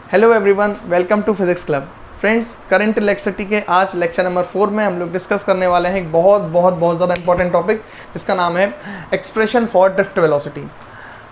Hello everyone, welcome to physics club. Friends, current electricity के आज lecture number 4 में हम लोग डिस्कस करने वाले हैं एक बहुत ज़्यादा इंपॉर्टेंट टॉपिक जिसका नाम है एक्सप्रेशन फॉर ड्रिफ्ट वेलोसिटी।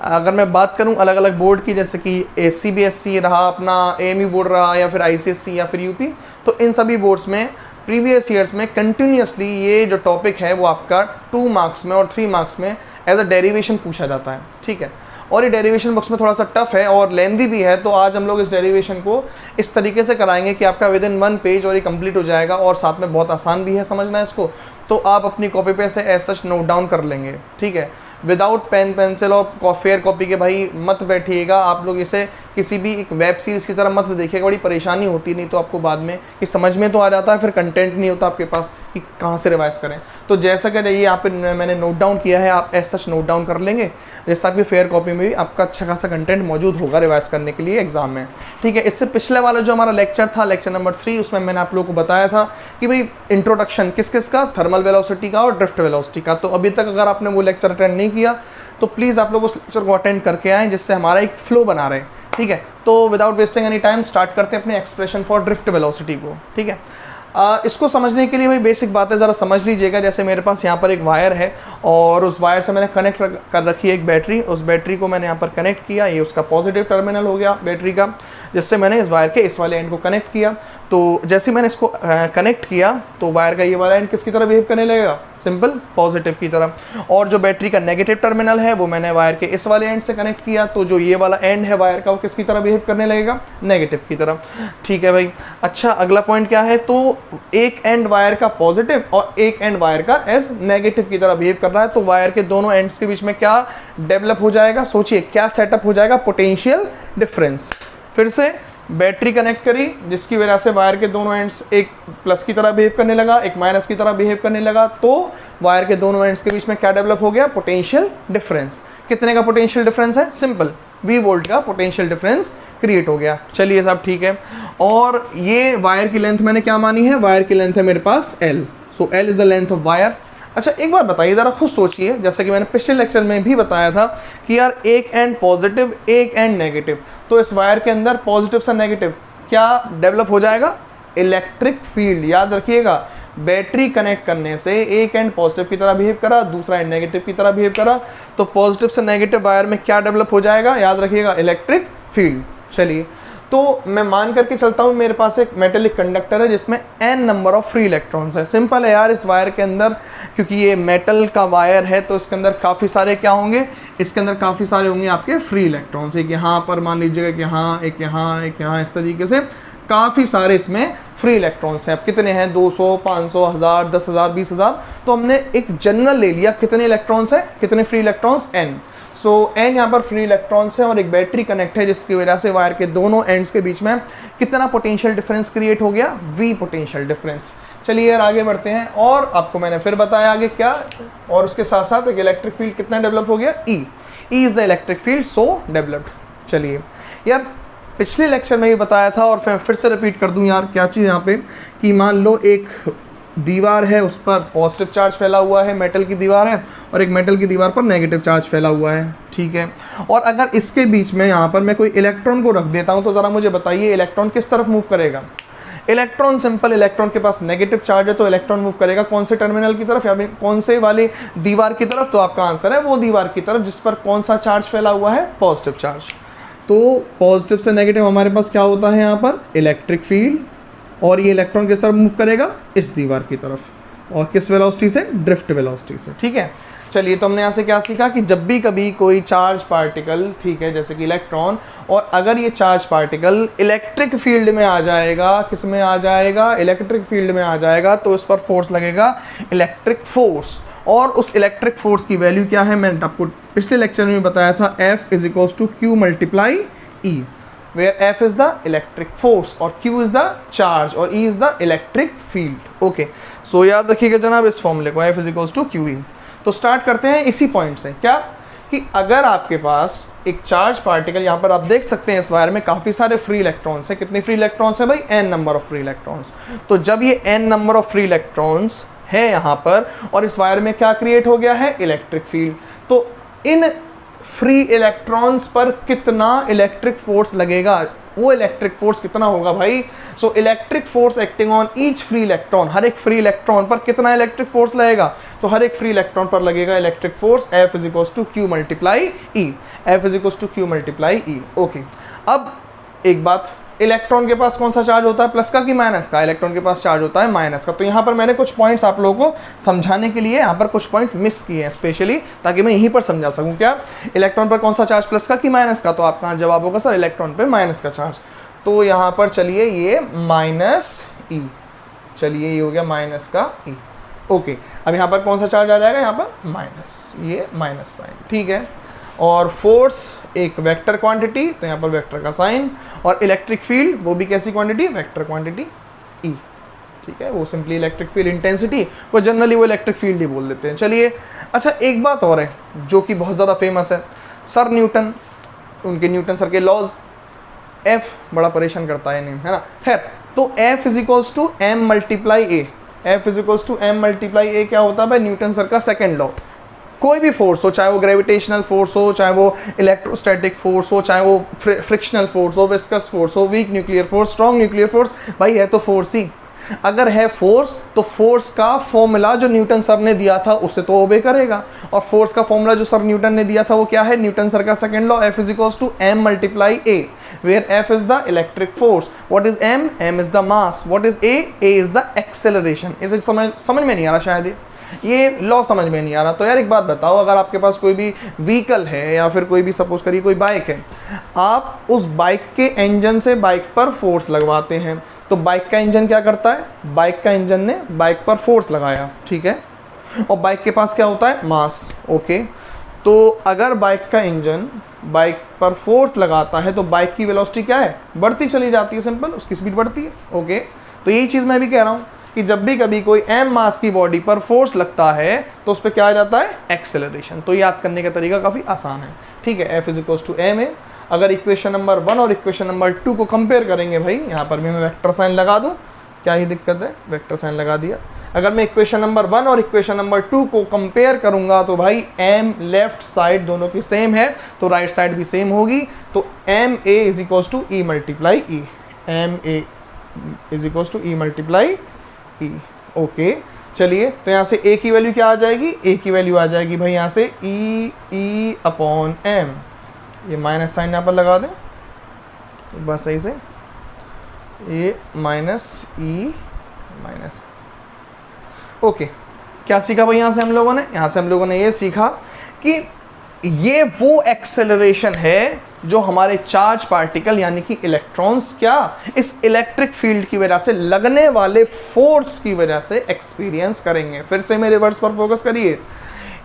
अगर मैं बात करूं अलग अलग बोर्ड की, जैसे कि CBSE रहा, अपना AMU बोर्ड रहा, या फिर ICSE या फिर UP, तो इन सभी बोर्ड्स में प्रीवियस ईयर्स में कंटिन्यूसली ये जो टॉपिक है वो आपका 2 मार्क्स में और 3 मार्क्स में एज अ डेरिवेशन पूछा जाता है। ठीक है, और ये डेरिवेशन बुक्स में थोड़ा सा टफ है और लेंदी भी है, तो आज हम लोग इस डेरिवेशन को इस तरीके से कराएंगे कि आपका विद इन 1 पेज और ये कंप्लीट हो जाएगा, और साथ में बहुत आसान भी है समझना इसको, तो आप अपनी कॉपी पे से एज सच नोट डाउन कर लेंगे। ठीक है, विदाउट पेन पेंसिल और फेयर कॉपी के भाई मत बैठिएगा। आप लोग इसे किसी भी एक वेब सीरीज़ की तरह मत देखिएगा, बड़ी परेशानी होती, नहीं तो आपको बाद में कि समझ में तो आ जाता है, फिर कंटेंट नहीं होता आपके पास कि कहाँ से रिवाइज करें। तो जैसा कि ये यहाँ पे मैंने नोट डाउन किया है, आप एज सच नोट डाउन कर लेंगे, जैसा आपकी फेयर कॉपी में भी आपका अच्छा खासा कंटेंट मौजूद होगा रिवाइज करने के लिए एग्जाम में। ठीक है, इससे पिछले वाला जो हमारा लेक्चर था, लेक्चर नंबर 3, उसमें मैंने आप लोगों को बताया था कि भाई इंट्रोडक्शन किस किस का, थर्मल वेलोसिटी का और ड्रिफ्ट वेलोसिटी का। तो अभी तक अगर आपने वो लेक्चर अटेंड नहीं किया तो प्लीज़ आप लोग उस लेक्चर को अटेंड करके आएँ, जिससे हमारा एक फ्लो बना रहे। ठीक है, तो without wasting any time start करते हैं अपने एक्सप्रेशन फॉर ड्रिफ्ट वेलोसिटी को। ठीक है, इसको समझने के लिए भाई बेसिक बातें ज़रा समझ लीजिएगा। जैसे मेरे पास यहाँ पर एक वायर है और उस वायर से मैंने कनेक्ट कर रखी है एक बैटरी। उस बैटरी को मैंने यहाँ पर कनेक्ट किया, ये उसका पॉजिटिव टर्मिनल हो गया बैटरी का, जिससे मैंने इस वायर के इस वाले एंड को कनेक्ट किया। तो जैसे मैंने इसको कनेक्ट किया तो वायर का ये वाला एंड किसकी तरह बिहेव करने लगेगा, सिंपल पॉजिटिव की तरह। और जो बैटरी का नेगेटिव टर्मिनल है वो मैंने वायर के इस वाले एंड से कनेक्ट किया, तो जो ये वाला एंड है वायर का वो किसकी तरह बिहेव करने लगेगा, नेगेटिव की तरह। ठीक है भाई, अच्छा अगला पॉइंट क्या है, तो एक एंड वायर का पॉजिटिव और एक एंड वायर का एज नेगेटिव की तरह बिहेव कर रहा है, तो वायर के दोनों एंड्स के बीच में क्या डेवलप हो जाएगा, सोचिए क्या सेटअप हो जाएगा, पोटेंशियल डिफरेंस। फिर से बैटरी कनेक्ट करी, जिसकी वजह से वायर के दोनों एंड्स एक प्लस की तरह बिहेव करने लगा, एक माइनस की तरह बिहेव करने लगा, तो वायर के दोनों एंड्स के बीच में क्या डेवलप हो गया, पोटेंशियल डिफरेंस। कितने का पोटेंशियल डिफरेंस है, सिंपल V वोल्ट का पोटेंशियल डिफरेंस क्रिएट हो गया। चलिए सब ठीक है, और ये वायर की लेंथ मैंने क्या मानी है, वायर की लेंथ है मेरे पास L, so L is the length of wire. अच्छा एक बार बताइए, ज़रा खुद सोचिए, जैसे कि मैंने पिछले लेक्चर में भी बताया था कि यार एक एंड पॉजिटिव एक एंड नेगेटिव, तो इस वायर के अंदर पॉजिटिव से नेगेटिव क्या डेवलप हो जाएगा, इलेक्ट्रिक फील्ड। याद रखिएगा, बैटरी कनेक्ट करने से एक एंड पॉजिटिव की तरह बिहेव करा, दूसरा एंड नेगेटिव की तरह बिहेव करा, तो पॉजिटिव से नेगेटिव वायर में क्या डेवलप हो जाएगा, याद रखिएगा, इलेक्ट्रिक फील्ड। चलिए, तो मैं मान करके चलता हूँ मेरे पास एक मेटेलिक कंडक्टर है जिसमें n number of free electrons है। सिंपल है यार, इस वायर के अंदर क्योंकि ये मेटल का वायर है तो इसके अंदर काफ़ी सारे क्या होंगे, इसके अंदर काफ़ी सारे होंगे आपके फ्री इलेक्ट्रॉन्स। एक यहाँ पर मान लीजिएगा कि यहाँ, एक यहाँ, एक यहाँ, इस तरीके से काफ़ी सारे इसमें फ्री इलेक्ट्रॉन्स हैं। अब कितने हैं, 200, 500, 1000, 10,000, 20,000, तो हमने एक जनरल ले लिया, कितने इलेक्ट्रॉन्स हैं, कितने फ्री इलेक्ट्रॉन्स, n। सो n यहाँ पर फ्री इलेक्ट्रॉन्स है और एक बैटरी कनेक्ट है, जिसकी वजह से वायर के दोनों एंड्स के बीच में कितना पोटेंशियल डिफरेंस क्रिएट हो गया, V पोटेंशियल डिफरेंस। चलिए यार आगे बढ़ते हैं, और आपको मैंने फिर बताया आगे क्या, और उसके साथ साथ एक इलेक्ट्रिक फील्ड कितना डेवलप हो गया, E is the electric field so developed. चलिए यार, पिछले लेक्चर में भी बताया था और फिर से रिपीट कर दूं यार क्या चीज़ यहाँ पे, कि मान लो एक दीवार है, उस पर पॉजिटिव चार्ज फैला हुआ है, मेटल की दीवार है, और एक मेटल की दीवार पर नेगेटिव चार्ज फैला हुआ है। ठीक है, और अगर इसके बीच में यहाँ पर मैं कोई इलेक्ट्रॉन को रख देता हूँ, तो ज़रा मुझे बताइए इलेक्ट्रॉन किस तरफ मूव करेगा। इलेक्ट्रॉन सिंपल, इलेक्ट्रॉन के पास नेगेटिव चार्ज है तो इलेक्ट्रॉन मूव करेगा कौन से टर्मिनल की तरफ, या फिर कौन से वाली दीवार की तरफ, तो आपका आंसर है वो दीवार की तरफ जिस पर कौन सा चार्ज फैला हुआ है, पॉजिटिव चार्ज। तो पॉजिटिव से नेगेटिव हमारे पास क्या होता है यहाँ पर, इलेक्ट्रिक फील्ड, और ये इलेक्ट्रॉन किस तरफ मूव करेगा, इस दीवार की तरफ, और किस वेलोसिटी से, ड्रिफ्ट वेलोसिटी से। ठीक है, चलिए तो हमने यहाँ से क्या सीखा कि जब भी कभी कोई चार्ज पार्टिकल, ठीक है, जैसे कि इलेक्ट्रॉन, और अगर ये चार्ज पार्टिकल इलेक्ट्रिक फील्ड में आ जाएगा, किस में आ जाएगा, इलेक्ट्रिक फील्ड में आ जाएगा, तो उस पर फोर्स लगेगा, इलेक्ट्रिक फोर्स। और उस इलेक्ट्रिक फोर्स की वैल्यू क्या है, मैंने आपको पिछले लेक्चर में बताया था, F is equals to Q multiply E, where F is the electric force और Q is the charge और E is the electric field। Okay, so याद रखिएगा जनाब इस फॉर्मूले को, F is equals to QE। तो स्टार्ट करते हैं इसी पॉइंट से, क्या कि अगर आपके पास एक चार्ज पार्टिकल, यहाँ पर आप देख सकते हैं इस वायर में काफ़ी सारे फ्री इलेक्ट्रॉन्स हैं। कितने फ्री इलेक्ट्रॉन्स हैं भाई, n number of free electrons. तो जब ये n number of free electrons है यहाँ पर, और इस वायर में क्या क्रिएट हो गया है, इलेक्ट्रिक फील्ड, तो इन फ्री इलेक्ट्रॉन्स पर कितना इलेक्ट्रिक फोर्स लगेगा, वो इलेक्ट्रिक फोर्स कितना होगा भाई? So electric force acting on each free electron, हर एक फ्री इलेक्ट्रॉन पर कितना इलेक्ट्रिक फोर्स लगेगा? तो हर एक फ्री इलेक्ट्रॉन पर लगेगा electric force F is equals to Q multiply E, F is equals to Q multiply E। Okay, अब एक बात, इलेक्ट्रॉन के पास कौन सा चार्ज होता है, प्लस का कि माइनस का? इलेक्ट्रॉन के पास चार्ज होता है माइनस का। तो यहाँ पर मैंने कुछ पॉइंट्स आप लोगों को समझाने के लिए यहाँ पर कुछ पॉइंट्स मिस किए हैं स्पेशली, ताकि मैं यहीं पर समझा सकूँ। क्या इलेक्ट्रॉन पर कौन सा चार्ज, प्लस का कि माइनस का? तो आपका जवाब होगा सर इलेक्ट्रॉन पे माइनस का चार्ज। तो यहाँ पर चलिए ये माइनस ई, चलिए ये हो गया माइनस का ई। ओके, अब यहाँ पर कौन सा चार्ज आ जाएगा? यहाँ पर माइनस, ये माइनस साइन, ठीक है। और फोर्स एक वेक्टर क्वांटिटी, तो यहाँ पर वेक्टर का साइन, और इलेक्ट्रिक फील्ड वो भी कैसी क्वांटिटी? वेक्टर क्वांटिटी ई, ठीक है। वो सिंपली इलेक्ट्रिक फील्ड इंटेंसिटी, वो जनरली वो इलेक्ट्रिक फील्ड ही बोल देते हैं। चलिए, अच्छा एक बात और है जो कि बहुत ज़्यादा फेमस है, सर न्यूटन, उनके न्यूटन सर के लॉज। एफ बड़ा परेशान करता है नेम, है ना। खैर, तो F is equals to M multiply A, F is equals to M multiply A क्या होता है भाई? न्यूटन सर का सेकेंड लॉ। कोई भी फोर्स हो, चाहे वो ग्रेविटेशनल फोर्स हो, चाहे वो इलेक्ट्रोस्टैटिक फोर्स हो, चाहे वो फ्रिक्शनल फोर्स हो, विस्कस फोर्स हो, weak nuclear force, strong nuclear force, भाई है तो फोर्स ही। अगर है फोर्स तो फोर्स का फॉर्मूला जो न्यूटन सर ने दिया था उससे तो ओबे करेगा। और फोर्स का फॉर्मूला जो सर न्यूटन ने दिया था वो क्या है? न्यूटन सर का second law, F is equals to m multiply a, where F is the electric force, what is m? m is the mass, what is a? a is the acceleration. इसे समझ में नहीं आ रहा शायद, ये law समझ में नहीं आ रहा। तो यार एक बात बताओ, अगर आपके पास कोई भी व्हीकल है या फिर कोई भी सपोज करिए कोई बाइक है, आप उस बाइक के इंजन से बाइक पर फोर्स लगवाते हैं, तो बाइक का इंजन क्या करता है? बाइक का इंजन ने बाइक पर फोर्स लगाया, ठीक है। और बाइक के पास क्या होता है? मास। ओके, तो अगर बाइक का इंजन बाइक पर फोर्स लगाता है तो बाइक की वेलोसिटी क्या है? बढ़ती चली जाती है, सिंपल, उसकी स्पीड बढ़ती है। ओके, तो यही चीज़ मैं भी कह रहा हूँ कि जब भी कभी कोई m मास की बॉडी पर फोर्स लगता है तो उस पर क्या आ जाता है? एक्सेलरेशन। तो याद करने का तरीका काफ़ी आसान है, ठीक है। F is equals to m है। अगर इक्वेशन नंबर 1 और इक्वेशन नंबर 2 को कंपेयर करेंगे, भाई यहाँ पर भी मैं वेक्टर साइन लगा दूँ, क्या ही दिक्कत है? वेक्टर साइन लगा दिया। अगर मैं इक्वेशन नंबर 1 और इक्वेशन नंबर 2 को कंपेयर करूँगा तो भाई m लेफ्ट साइड दोनों की सेम है, तो राइट साइड भी सेम होगी। तो m a is equals to e multiply e, m a is equals to e multiply e। Okay, चलिए, तो यहाँ से a की वैल्यू क्या आ जाएगी? a की वैल्यू आ जाएगी भाई यहाँ से e अपॉन m, ये माइनस साइन यहाँ पर लगा दें एक बार सही से, ये माइनस e माइनस। ओके, क्या सीखा भाई यहाँ से हम लोगों ने? यहाँ से हम लोगों ने ये सीखा कि ये वो एक्सेलरेशन है जो हमारे चार्ज पार्टिकल यानी कि इलेक्ट्रॉन्स क्या इस इलेक्ट्रिक फील्ड की वजह से लगने वाले फोर्स की वजह से एक्सपीरियंस करेंगे। फिर से मेरे वर्ड्स पर फोकस करिए।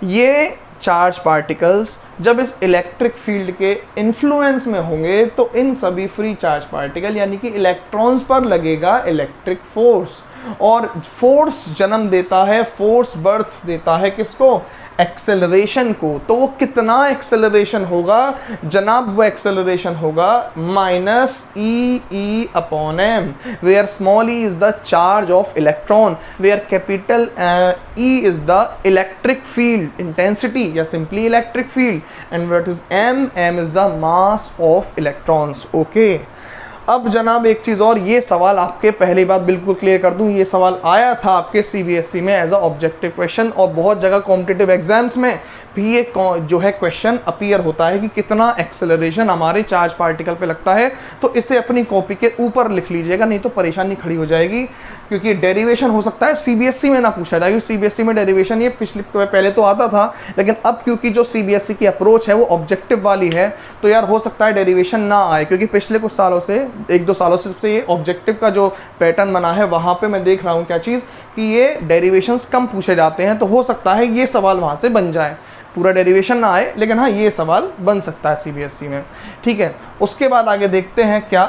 ये चार्ज पार्टिकल्स जब इस इलेक्ट्रिक फील्ड के इन्फ्लुएंस में होंगे तो इन सभी फ्री चार्ज पार्टिकल यानी कि इलेक्ट्रॉन्स पर लगेगा इलेक्ट्रिक फोर्स, और फोर्स जन्म देता है, फोर्स बर्थ देता है किसको? एक्सेलरेशन को। तो वो कितना एक्सेलरेशन होगा जनाब? वो एक्सेलरेशन होगा minus e upon m, where small e is the charge of electron, where capital E is the electric field intensity या simply electric field, and what is m? M is the mass of electrons. Okay, अब जनाब एक चीज़ और, ये सवाल आपके पहली बात बिल्कुल क्लियर कर दूं, ये सवाल आया था आपके CBSE में एज अ ऑब्जेक्टिव क्वेश्चन, और बहुत जगह कॉम्पिटिटिव एग्जाम्स में भी ये जो है क्वेश्चन अपीयर होता है कि कितना एक्सेलरेशन हमारे चार्ज पार्टिकल पे लगता है। तो इसे अपनी कॉपी के ऊपर लिख लीजिएगा, नहीं तो परेशानी खड़ी हो जाएगी, क्योंकि डेरिवेशन हो सकता है CBSE में ना पूछा जाए, क्योंकि CBSE में डेरिवेशन ये पहले तो आता था, लेकिन अब क्योंकि जो CBSE की अप्रोच है वो ऑब्जेक्टिव वाली है, तो यार हो सकता है डेरिवेशन ना आए, क्योंकि पिछले कुछ सालों से, 1-2 सालों से ये ऑब्जेक्टिव का जो पैटर्न बना है वहाँ पे मैं देख रहा हूँ क्या चीज़ कि ये डेरिवेशंस कम पूछे जाते हैं। तो हो सकता है ये सवाल वहाँ से बन जाए, पूरा डेरिवेशन ना आए, लेकिन हाँ ये सवाल बन सकता है CBSE में, ठीक है। उसके बाद आगे देखते हैं क्या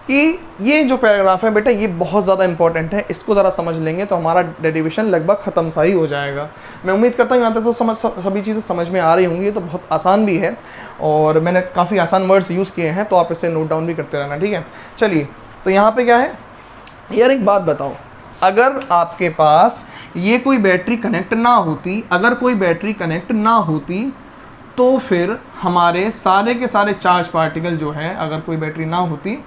कि ये जो पैराग्राफ है बेटा ये बहुत ज़्यादा इंपॉर्टेंट है, इसको ज़रा समझ लेंगे तो हमारा डेरिवेशन लगभग ख़त्म सा ही हो जाएगा। मैं उम्मीद करता हूँ यहाँ तक तो सभी चीज़ें समझ में आ रही होंगी। ये तो बहुत आसान भी है और मैंने काफ़ी आसान वर्ड्स यूज़ किए हैं, तो आप इसे नोट डाउन भी करते रहना, ठीक है। चलिए, तो यहाँ पे क्या है यार, एक बात बताओ, अगर आपके पास ये कोई बैटरी कनेक्ट ना होती, अगर कोई बैटरी कनेक्ट ना होती तो फिर हमारे सारे के सारे चार्ज पार्टिकल जो है, अगर कोई बैटरी ना होती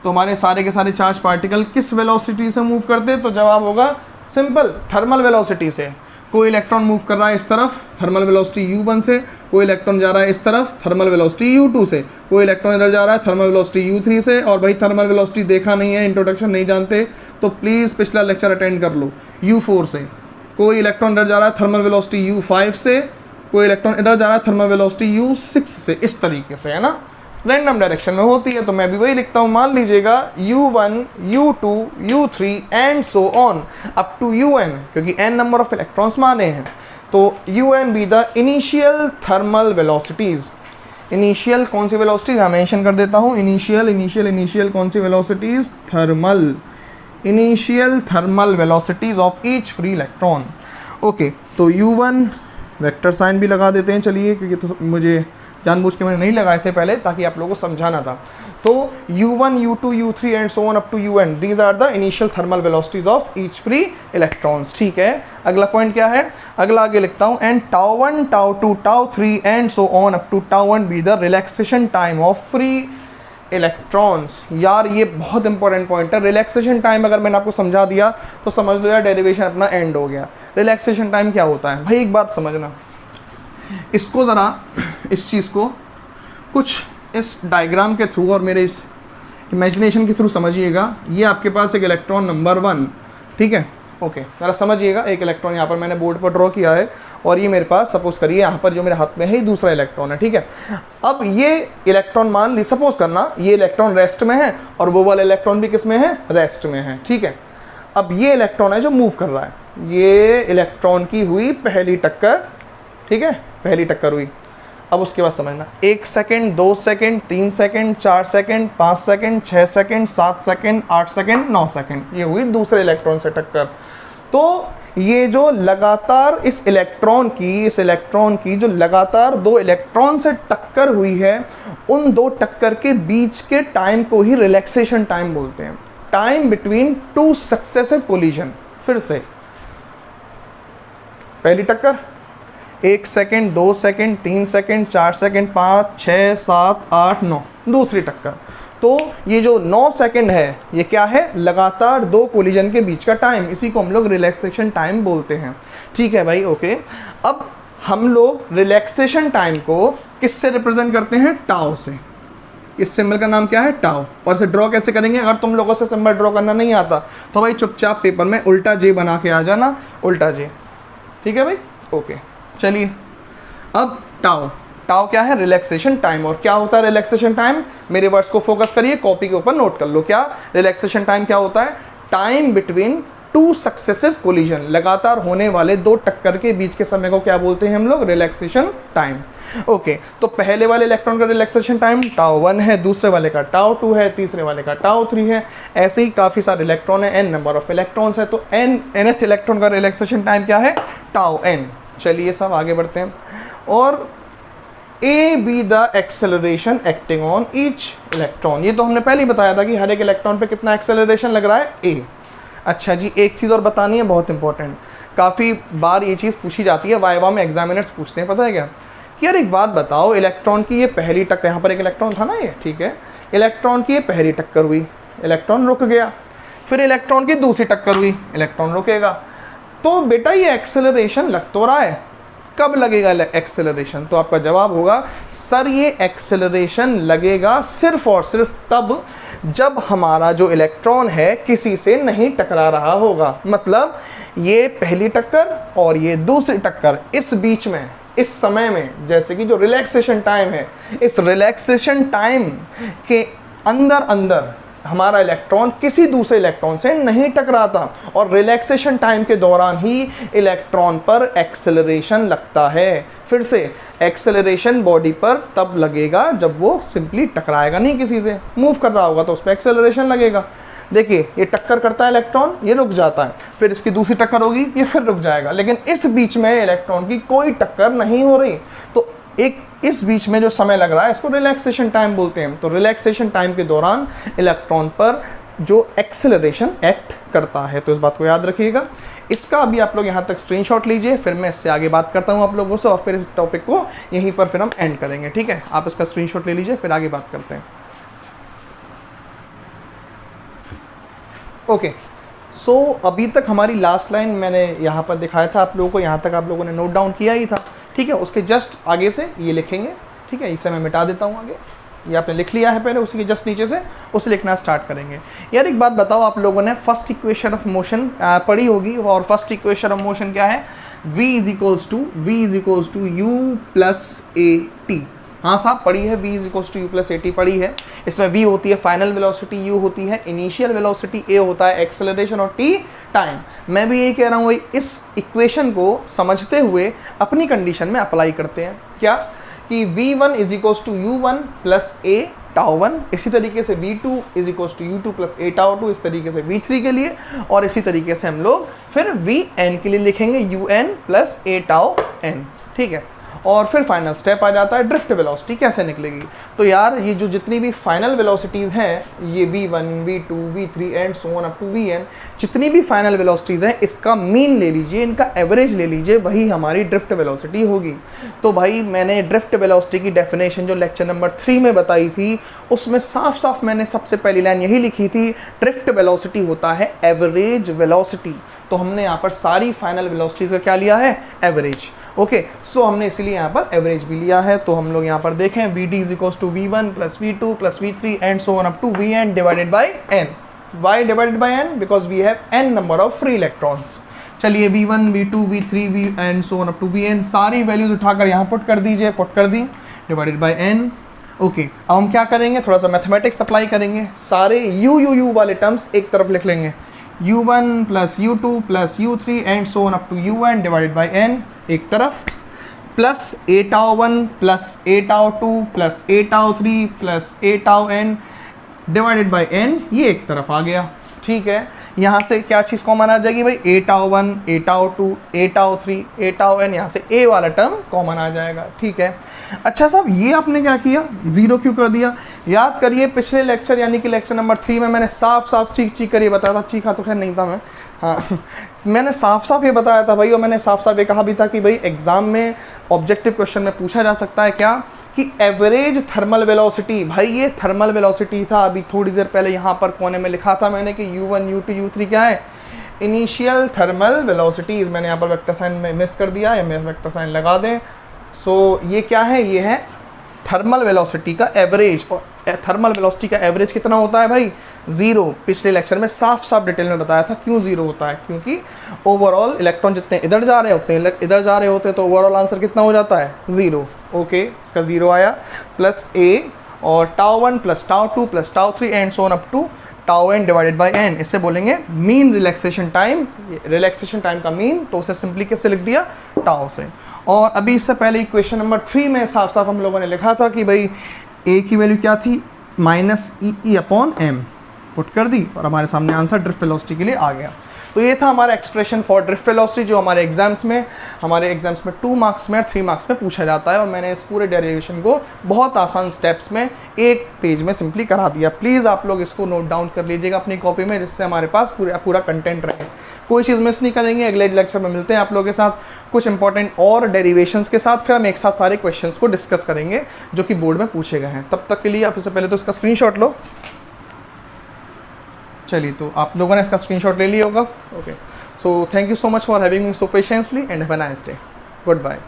तो हमारे सारे के सारे चार्ज पार्टिकल किस वेलोसिटी से मूव करते? तो जवाब होगा सिंपल, थर्मल वेलोसिटी से। कोई इलेक्ट्रॉन मूव कर रहा है इस तरफ, थर्मल वेलोसिटी u1 से, कोई इलेक्ट्रॉन जा रहा है इस तरफ, थर्मल वेलोसिटी u2 से, कोई इलेक्ट्रॉन इधर जा रहा है थर्मल वेलोसिटी u3 से। और भाई थर्मल वेलोसिटी देखा नहीं है, इंट्रोडक्शन नहीं जानते, तो प्लीज़ पिछला लेक्चर अटेंड कर लो। u4 से कोई इलेक्ट्रॉन इधर जा रहा है थर्मल वेलोसिटी u5 से, कोई इलेक्ट्रॉन इधर जा रहा है थर्मल वेलोसिटी u6 से, इस तरीके से, है ना, रैंडम डायरेक्शन में होती है। तो मैं भी वही लिखता हूँ, मान लीजिएगा u1, u2, u3 and so on up to un, क्योंकि n नंबर ऑफ इलेक्ट्रॉन्स माने हैं। तो un be the initial thermal velocities. इनिशियल कौन सी वेलोसिटीज मैं मेंशन कर देता हूँ, इनिशियल कौन सी velocities? Thermal, initial thermal velocities of each free electron. Okay, तो u1 वेक्टर साइन भी लगा देते हैं, चलिए, क्योंकि तो मुझे जानबूझ के मैंने नहीं लगाए थे पहले, ताकि आप लोगों को समझाना था। तो u1, u2, u3 and so on up to un, these are the initial thermal velocities of each free electrons. ठीक है, अगला पॉइंट क्या है? अगला आगे लिखता हूँ, and τ1, τ2, τ3 and so on up to τn be the relaxation time of free electrons. यार ये बहुत इंपॉर्टेंट पॉइंट है। रिलैक्सेशन टाइम अगर मैंने आपको समझा दिया तो समझ लो यार डेरिवेशन अपना एंड हो गया। रिलैक्सेशन टाइम क्या होता है भाई? एक बात समझना, इसको ज़रा, इस चीज़ को कुछ इस डायग्राम के थ्रू और मेरे इस इमेजिनेशन के थ्रू समझिएगा। ये आपके पास एक इलेक्ट्रॉन नंबर 1, ठीक है, ओके, ज़रा समझिएगा। एक इलेक्ट्रॉन यहाँ पर मैंने बोर्ड पर ड्रॉ किया है, और ये मेरे पास सपोज करिए यहाँ पर जो मेरे हाथ में है, ये दूसरा इलेक्ट्रॉन है, ठीक है। अब ये इलेक्ट्रॉन मान ली, सपोज करना ये इलेक्ट्रॉन रेस्ट में है और वो वाला इलेक्ट्रॉन भी किस में है? रेस्ट में है, ठीक है। अब ये इलेक्ट्रॉन है जो मूव कर रहा है, ये इलेक्ट्रॉन की हुई पहली टक्कर, ठीक है, पहली टक्कर हुई। अब उसके बाद समझना, 1 second, 2 second, 3 second, 4 second, 5 second, 6 second, 7 second, 8 second, 9 second, ये हुई दूसरे इलेक्ट्रॉन से टक्कर। तो ये जो लगातार इस इलेक्ट्रॉन की जो लगातार 2 इलेक्ट्रॉन से टक्कर हुई है, उन 2 टक्कर के बीच के टाइम को ही रिलैक्सेशन टाइम बोलते हैं। Time between 2 successive collision. फिर से, पहली टक्कर 1 सेकेंड, 2 सेकेंड, 3 सेकेंड, 4 सेकेंड, 5, 6, 7, 8, 9, दूसरी टक्कर। तो ये जो 9 सेकेंड है, ये क्या है? लगातार 2 कोलिजन के बीच का टाइम, इसी को हम लोग रिलैक्सेशन टाइम बोलते हैं, ठीक है भाई, ओके। अब हम लोग रिलैक्सेशन टाइम को किससे रिप्रेजेंट करते हैं? टाउ से। इस सिंबल का नाम क्या है? टाउ। और इसे ड्रॉ कैसे करेंगे? अगर तुम लोगों से सिंबल ड्रॉ करना नहीं आता तो भाई चुपचाप पेपर में उल्टा जे बना के आ जाना, उल्टा जे, ठीक है भाई, ओके। चलिए, अब टाउ क्या है? Relaxation time. और क्या होता है रिलैक्सेशन टाइम? मेरे वर्ड्स को फोकस करिए, कॉपी के ऊपर नोट कर लो। क्या रिलैक्सेशन टाइम क्या होता है? टाइम बिटवीन 2 सक्सेसिव कोलिजन, लगातार होने वाले 2 टक्कर के बीच के समय को क्या बोलते हैं हम लोग? Relaxation time, okay. तो पहले वाले इलेक्ट्रॉन का रिलैक्सेशन टाइम τ1 है, दूसरे वाले का τ2 है, तीसरे वाले का τ3 है। ऐसे ही काफ़ी सारे इलेक्ट्रॉन है, n नंबर ऑफ इलेक्ट्रॉन्स है, तो nth इलेक्ट्रॉन का रिलैक्सेशन टाइम क्या है? τn। चलिए सब आगे बढ़ते हैं। और A be the acceleration acting on each electron. ये तो हमने पहले ही बताया था कि हर एक इलेक्ट्रॉन पे कितना एक्सेलरेशन लग रहा है? ए। अच्छा जी, एक चीज़ और बतानी है, बहुत इंपॉर्टेंट, काफ़ी बार ये चीज़ पूछी जाती है, वाइवा में एग्जामिनर्स पूछते हैं, पता है क्या कि यार एक बात बताओ, इलेक्ट्रॉन की ये पहली टक्कर, यहाँ पर एक इलेक्ट्रॉन था ना ये, ठीक है, इलेक्ट्रॉन की ये पहली टक्कर हुई, इलेक्ट्रॉन रुक गया, फिर इलेक्ट्रॉन की दूसरी टक्कर हुई, इलेक्ट्रॉन रुकेगा। तो बेटा ये एक्सेलरेशन लग तो रहा है, कब लगेगा एक्सेलरेशन? तो आपका जवाब होगा सर ये एक्सेलरेशन लगेगा सिर्फ और सिर्फ तब जब हमारा जो इलेक्ट्रॉन है किसी से नहीं टकरा रहा होगा। मतलब ये पहली टक्कर और ये दूसरी टक्कर, इस बीच में, इस समय में, जैसे कि जो रिलैक्सेशन टाइम है, इस रिलैक्सेशन टाइम के अंदर अंदर हमारा इलेक्ट्रॉन किसी दूसरे इलेक्ट्रॉन से नहीं टकराता, और रिलैक्सेशन टाइम के दौरान ही इलेक्ट्रॉन पर एक्सेलरेशन लगता है। फिर से, एक्सेलरेशन बॉडी पर तब लगेगा जब वो सिंपली टकराएगा नहीं, किसी से मूव कर रहा होगा तो उस पर एक्सेलरेशन लगेगा। देखिए ये टक्कर करता है इलेक्ट्रॉन, ये रुक जाता है, फिर इसकी दूसरी टक्कर होगी, ये फिर रुक जाएगा, लेकिन इस बीच में इलेक्ट्रॉन की कोई टक्कर नहीं हो रही। तो एक इस बीच में जो समय लग रहा है इसको रिलैक्सेशन टाइम बोलते हैं। तो रिलैक्सेशन टाइम के दौरान इलेक्ट्रॉन पर जो एक्सेलरेशन एक्ट करता है। तो इस बात को याद रखिएगा। इसका अभी आप लोग यहाँ तक स्क्रीनशॉट लीजिए, फिर मैं इससे आगे बात करता हूँ आप लोगों से, और फिर इस टॉपिक को यहीं पर फिर हम एंड करेंगे। ठीक है, आप इसका स्क्रीनशॉट ले लीजिए, फिर आगे बात करते हैं। ओके, सो अभी तक हमारी लास्ट लाइन मैंने यहाँ पर दिखाया था आप लोगों को, यहाँ तक आप लोगों ने नोट डाउन किया ही था। ठीक है, उसके जस्ट आगे से ये लिखेंगे। ठीक है, इसे मैं मिटा देता हूँ आगे, ये आपने लिख लिया है पहले, उसी के जस्ट नीचे से उसे लिखना स्टार्ट करेंगे। यार एक बात बताओ, आप लोगों ने फर्स्ट इक्वेशन ऑफ मोशन पढ़ी होगी, और फर्स्ट इक्वेशन ऑफ मोशन क्या है? v is equals to u plus a t. हाँ साहब, पढ़ी है, v is equals to u plus a t पढ़ी है। इसमें v होती है फाइनल वेलोसिटी, u होती है इनिशियल वेलोसिटी, a होता है एक्सेलरेशन और t टाइम। मैं भी यही कह रहा हूँ भाई, इस इक्वेशन को समझते हुए अपनी कंडीशन में अप्लाई करते हैं। क्या कि v1 is equals to u1 plus a tau 1, इसी तरीके से v2 is equals to u2 plus a tau 2, इस तरीके से v3 के लिए, और इसी तरीके से हम लोग फिर vn के लिए लिखेंगे un plus a tau n। ठीक है, और फिर फाइनल स्टेप आ जाता है ड्रिफ्ट वेलोसिटी कैसे निकलेगी। तो यार ये जो जितनी भी फाइनल वेलोसिटीज़ हैं, ये v1, v2, v3 and so on up to vn, जितनी भी फाइनल वेलोसिटीज़ हैं, इसका मीन ले लीजिए, इनका एवरेज ले लीजिए, वही हमारी ड्रिफ्ट वेलोसिटी होगी। तो भाई मैंने ड्रिफ्ट वेलोसिटी की डेफिनेशन जो लेक्चर नंबर 3 में बताई थी, उसमें साफ साफ मैंने सबसे पहली लाइन यही लिखी थी, ड्रिफ्ट वेलोसिटी होता है एवरेज वेलोसिटी। तो हमने यहाँ पर सारी फाइनल वेलोसिटीज़ का क्या लिया है? एवरेज। ओके, सो हमने इसीलिए यहाँ पर एवरेज भी लिया है। तो हम लोग यहाँ पर देखें, v d is equals to v1 plus v2 plus v3 and so on up to vn divided by n। Why divided by n? Because we have n number of free electrons. चलिए v1, v2, v3 v and so on up to vn सारी values उठाकर यहाँ put कर दीजिए, put कर दी, divided by n। Okay, अब हम क्या करेंगे? थोड़ा सा मैथमेटिक्स अप्लाई करेंगे। सारे u वाले टर्म्स एक तरफ लिख लेंगे, u1 plus u2 plus u3 and so on up to un divided by n एक तरफ, plus a tau 1 plus a tau 2 plus a tau 3 plus a tau n divided by n, ये एक तरफ आ गया। ठीक है, यहाँ से क्या चीज़ कॉमन आ जाएगी भाई? a tau 1, a tau 2, a tau 3, a tau n, यहाँ से a वाला टर्म कॉमन आ जाएगा। ठीक है, अच्छा साहब ये आपने क्या किया? ज़ीरो क्यों कर दिया? याद करिए पिछले लेक्चर यानी कि लेक्चर नंबर 3 में मैंने साफ साफ चीख कर ये बताया था, चीखा तो खैर नहीं था मैं, हाँ मैंने साफ साफ ये बताया था भाई, और मैंने साफ साफ ये कहा भी था कि भाई एग्जाम में ऑब्जेक्टिव क्वेश्चन में पूछा जा सकता है क्या कि एवरेज थर्मल वेलोसिटी। भाई ये थर्मल वेलोसिटी था, अभी थोड़ी देर पहले यहाँ पर कोने में लिखा था मैंने कि u1, u2, u3 क्या है? Initial thermal velocities. मैंने यहाँ पर वेक्टर साइन में मिस कर दिया, या मैं वेक्टर साइन लगा दें। सो ये क्या है? ये है थर्मल वेलोसिटी का एवरेज। और थर्मल वेलोसिटी का एवरेज कितना होता है भाई? ज़ीरो। पिछले लेक्चर में साफ साफ डिटेल में बताया था क्यों ज़ीरो होता है, क्योंकि ओवरऑल इलेक्ट्रॉन जितने इधर जा रहे होते हैं इधर जा रहे होते हैं, तो ओवरऑल आंसर कितना हो जाता है? ज़ीरो। ओके, इसका ज़ीरो आया, प्लस a और tau 1 plus tau 2 plus tau 3 and so on up to tau n divided by n। इसे बोलेंगे mean relaxation time. Relaxation time का मीन, तो उसे सिंपली कैसे लिख दिया? टाउ से। और अभी इससे पहले इक्वेशन नंबर 3 में साफ साफ हम लोगों ने लिखा था कि भाई a की वैल्यू क्या थी? Minus e upon m, put कर दी, और हमारे सामने आंसर ड्रिफ्ट वेलोसिटी के लिए आ गया। तो ये था हमारा एक्सप्रेशन फॉर ड्रिफ्ट वेलोसिटी, जो हमारे एग्जाम्स में 2 मार्क्स में और 3 मार्क्स में पूछा जाता है। और मैंने इस पूरे डेरिवेशन को बहुत आसान स्टेप्स में एक पेज में सिंपली करा दिया। प्लीज़ आप लोग इसको नोट डाउन कर लीजिएगा अपनी कॉपी में, जिससे हमारे पास पूरा कंटेंट रहे, कोई चीज़ मिस नहीं करेंगे। अगले लेक्चर में मिलते हैं आप लोगों के साथ कुछ इंपॉर्टेंट और डेरिवेशंस के साथ, फिर हम एक साथ सारे क्वेश्चंस को डिस्कस करेंगे जो कि बोर्ड में पूछे गए हैं। तब तक के लिए आप इससे पहले तो इसका स्क्रीनशॉट लो। चलिए, तो आप लोगों ने इसका स्क्रीनशॉट ले लिया होगा। Okay, so thank you so much for having me so patiently and have a nice day. Good bye.